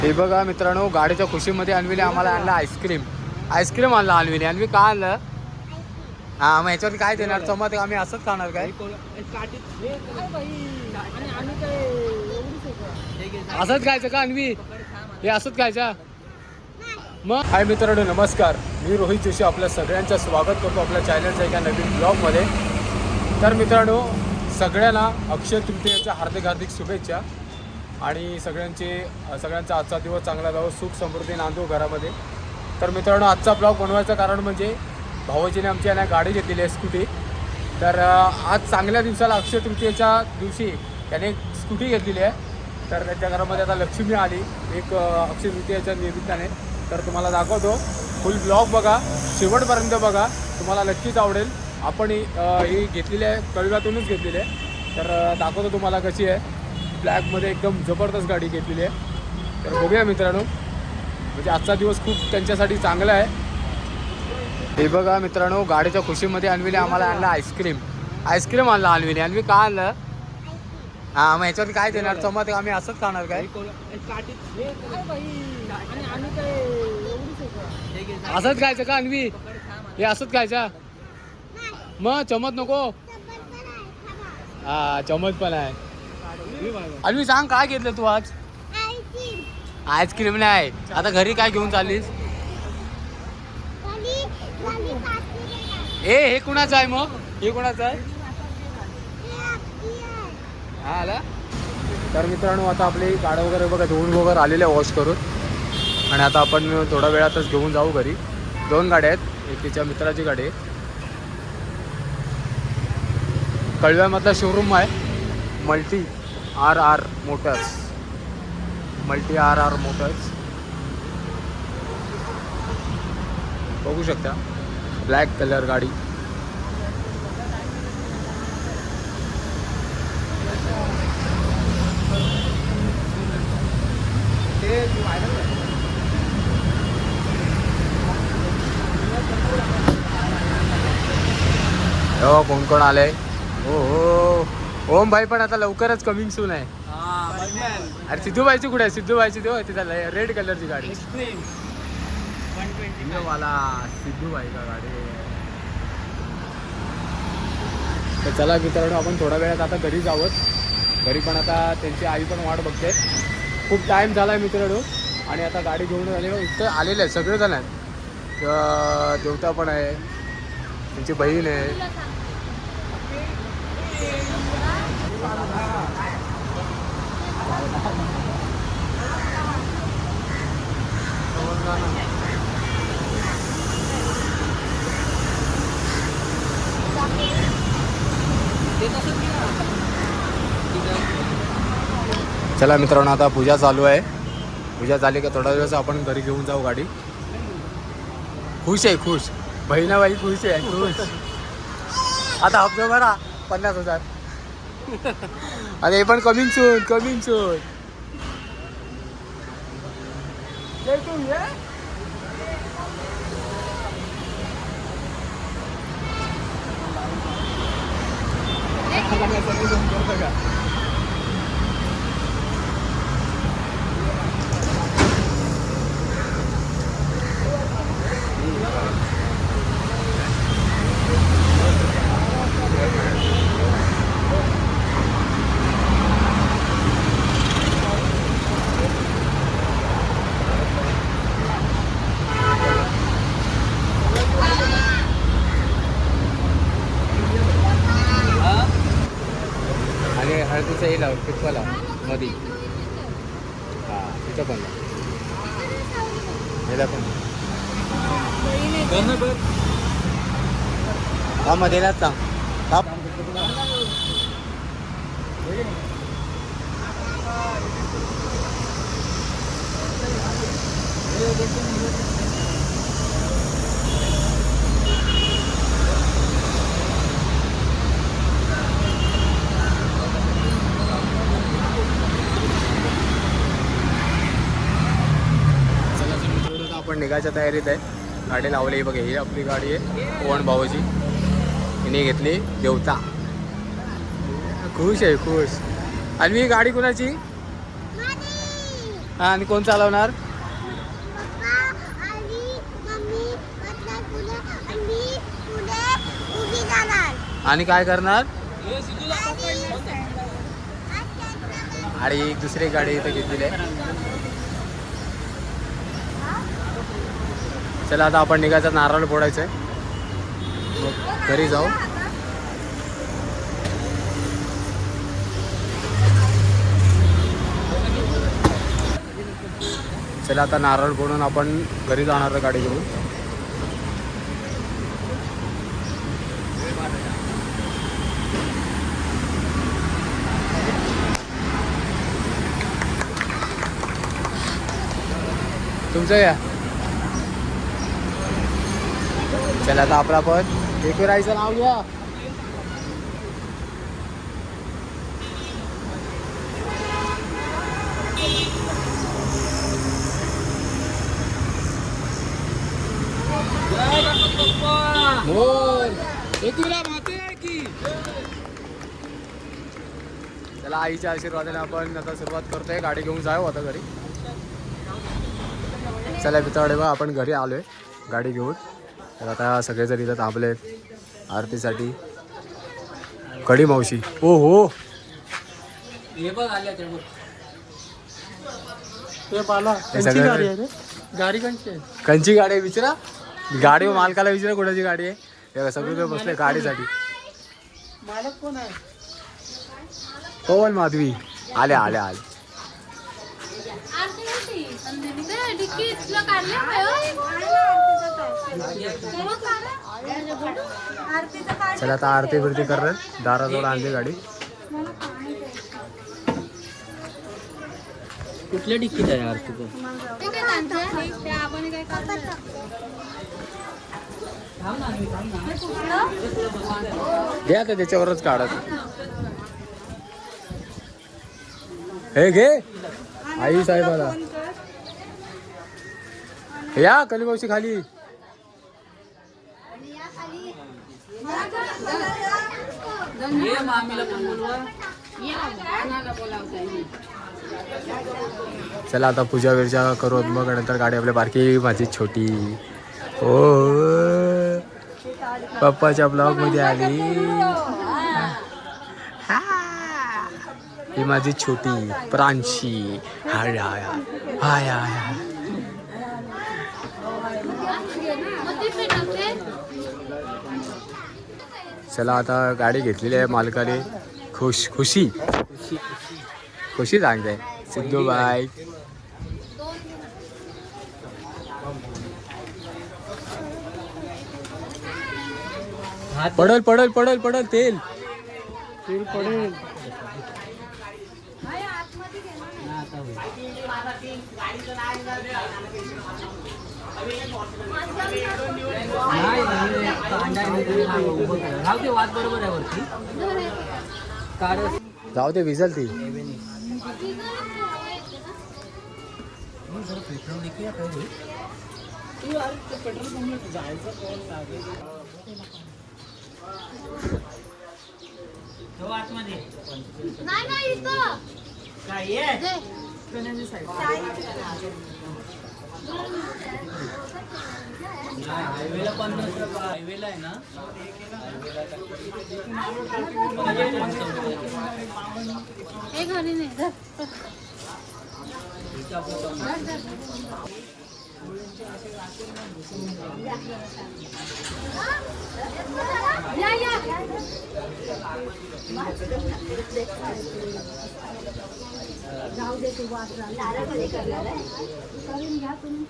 हे बघा मित्रांनो, गाडीच्या खुशीमध्ये अन्वीने आम्हाला आणला आईस्क्रीम आणला अन्वीने. अन्वी का आणलं? हा, मग ह्याच्यावर काय देणार? चमत आम्ही असंच खाणार काय? असंच खायचं का अन्वी? हे असंच खायचं मग? हाय मित्रांनो, नमस्कार. मी रोहित जोशी आपल्या सगळ्यांचं स्वागत करतो आपल्या चॅनलच्या एका नवीन ब्लॉगमध्ये. तर मित्रांनो, सगळ्यांना अक्षय तृतीयेच्या हार्दिक शुभेच्छा. आणि सगळ्यांचा आजचा दिवस चांगला जावं, सुख समृद्धी नांदो घरामध्ये. तर मित्रांनो, आजचा ब्लॉग बनवायचं कारण म्हणजे भाऊजीने आमची यांना गाडी घेतलेली आहे, स्कूटी. तर आज चांगल्या दिवसाला अक्षय तृतीयेच्या दिवशी त्याने एक स्कूटी घेतलेली आहे. तर त्यांच्या घरामध्ये आता लक्ष्मी आली एक अक्षय तृतीयेच्या निमित्ताने. तर तुम्हाला दाखवतो, फुल ब्लॉग बघा, शेवटपर्यंत बघा, तुम्हाला नक्कीच आवडेल. आपण ही घेतलेली आहे, कळव्यातूनच घेतलेली आहे. तर दाखवतो तुम्हाला कशी आहे. ब्लॅकमध्ये एकदम जबरदस्त गाडी घेतलेली आहे. तर बघूया मित्रांनो, म्हणजे आजचा दिवस खूप त्यांच्यासाठी चांगला आहे. हे बघा मित्रांनो, गाडीच्या खुशीमध्ये अन्वीने आम्हाला आणला आईस्क्रीम आणला अन्वीने. अन्वी का आणलं? हा, मग ह्याच्यावर काय देणार? चमत आम्ही असंच खाणार काय? असंच खायचं का अन्वी? हे असंच खायचं मग? चमत नको? हा, चमत पण आहे. अन्वी सांग, काय घेतलं तू आज? आईस्क्रीम नाही. आता घरी काय घेऊन चाललीस? हे कुणाचं आहे मग? हे कुणाचं आहे? हा, आला. तर मित्रांनो, आता आपली गाड्या वगैरे बघा धुवून वगैरे आलेल्या वॉश करून. आणि आता आपण थोड्या वेळातच घेऊन जाऊ घरी. 2 गाड्या आहेत, एक तिच्या मित्राची गाडी आहे. कळव्यामधला शोरूम आहे मल्टी आर आर मोटर्स. बघू शकता, ब्लॅक कलर गाडी. हो, कोण कोण आले? हो, ओम भाई पण आता लवकरच कमिंग सून आहे. अरे सिद्धूबाईची कुठे आहे? सिद्धूबाईची देऊ तिथं रेड कलरची गाडी वाला सिद्धूबाई का गाडी. तर चला मित्रांनो, आपण थोड्या वेळात आता घरी जावंच. घरी पण आता त्यांची आई पण वाट बघते. खूप टाईम झाला आहे मित्रांनो. आणि आता गाडी घेऊन इथं आलेले आहेत सगळेजण आहेत. देवता पण आहे, त्यांची बहीण आहे. चला मित्रांनो, आता पूजा चालू आहे. पूजा झाली का थोडा दिवस आपण घरी घेऊन जाऊ गाडी. खुश आहे, खुश बहिणाबाई खुश आहे, खुश. आता हप्ता भरा 50,000. आणि हे पण कमिंग सून. आणि हळदीचं हे लाव पिठवाला मधी. हां, तिथं पण ह्याला पण हा मध्ये ना सांग. आपण निघायच्या तयारीत आहे. गाडी लावली बघा, ही आपली गाडी आहे पवन भाऊची. हिने घेतली देवता. खुश आहे, खुश. आणि ही गाडी कुणाची? हा आणि कोण चालवणार? आणि काय करणार? आणि एक दुसरी गाडी इथे घेतलेली आहे. चला आता आपण निघायचं, नारळ फोडायचंय, मग घरी जाऊ. चला आता नारळ फोडून आपण घरी जाणार गाडी घेऊन. तुमचं या. चला आता आपला पण एकविराईचं नाव घ्या. चला आईच्या आशीर्वादाने आपण आता सुरुवात करतोय, गाडी घेऊन जाऊ आता घरी. चला मित्रांनो, बघा आपण घरी आलोय गाडी घेऊन. तर आता सगळेजण इथं थांबले आरतीसाठी. कडी मावशी, ओ हो कंची गाडी आहे विचारा. गाडी मालकाला विचारा कोणाची गाडी आहे. सगळे बसले गाडीसाठी. मालक कोण आहे? पवन माधवी आले आले आले. चला आता आरती बिरती करणार, दाराजवळ आणली गाडी. कुठल्या डिक्कीत आहे आरती? घ्या तर त्याच्यावरच काढत. हे घे आई साहेबाला. या कलीमावशी खाली. चला आता पूजा बिर्जा करू, मग नंतर गाडी आपल्या बारकी माझी छोटी. हो पप्पाच्या ब्लॉग मध्ये आली. ही माझी छोटी प्रांशी. हाय हाय हाय हाय. चला आता गाडी घेतलेली आहे मालकाने. खुशी खुशी सांगते सिद्धू बाई. पडल पडल पडल पडल तेल पडेल. जाऊ दे विजल ती. हायवेला आहे ना. हे घरी नाही. जाऊ दे तू वाचला लारा कधी करणार आहे करून घ्या तुम्ही.